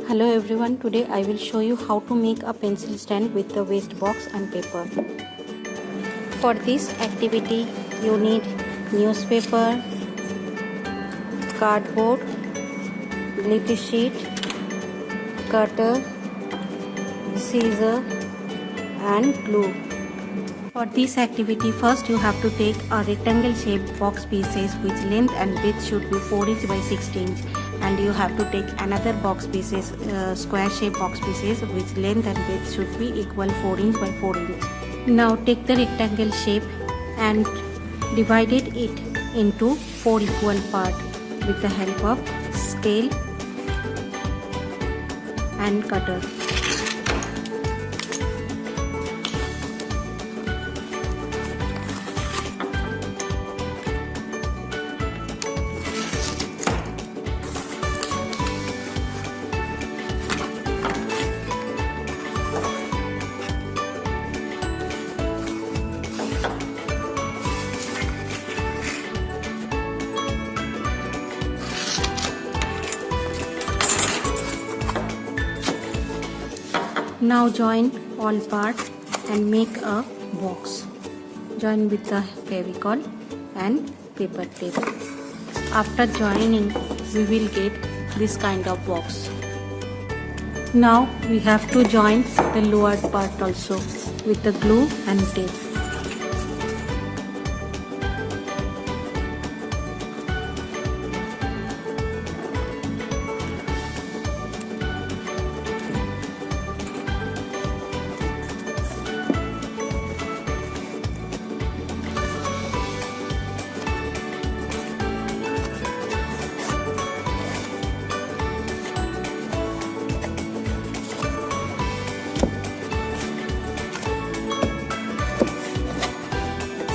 Hello everyone, today I will show you how to make a pencil stand with the waste box and paper. For this activity you need newspaper, cardboard, glitter sheet, cutter, scissor and glue. For this activity first you have to take a rectangle shaped box pieces which length and width should be 4 inch by 16 inch, and you have to take another box pieces, square shaped box pieces which length and width should be equal 4 inch by 4 inch. Now take the rectangle shape and divided it into 4 equal parts with the help of scale and cutter. Now join all parts and make a box. Join with the Fevicol and paper tape. After joining, we will get this kind of box. Now we have to join the lower part also with the glue and tape.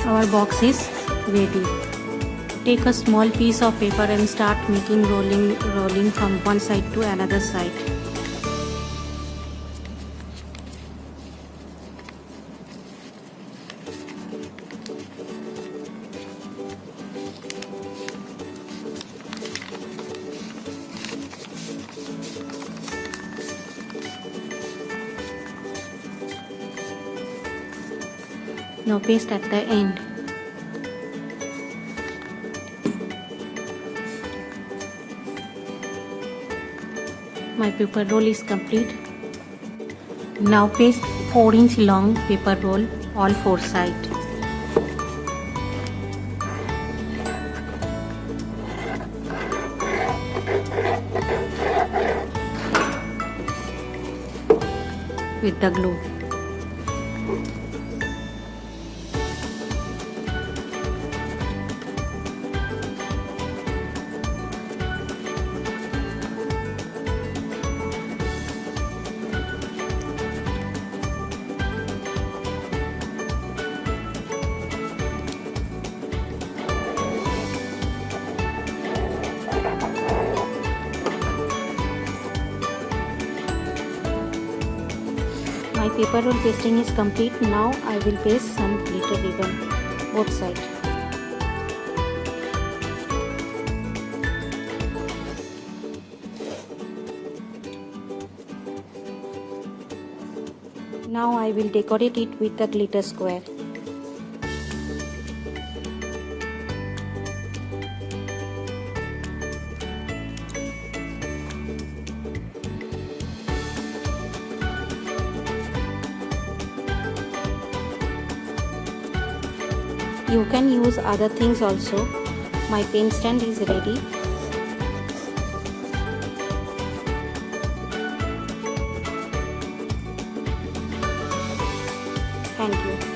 Our box is ready. Take a small piece of paper and start making rolling from one side to another side. Now paste at the end. My paper roll is complete. Now paste 4 inch long paper roll all 4 sides. With the glue. My paper roll pasting is complete. Now I will paste some glitter ribbon both sides. Now I will decorate it with the glitter square. You can use other things also. My pen stand is ready. Thank you.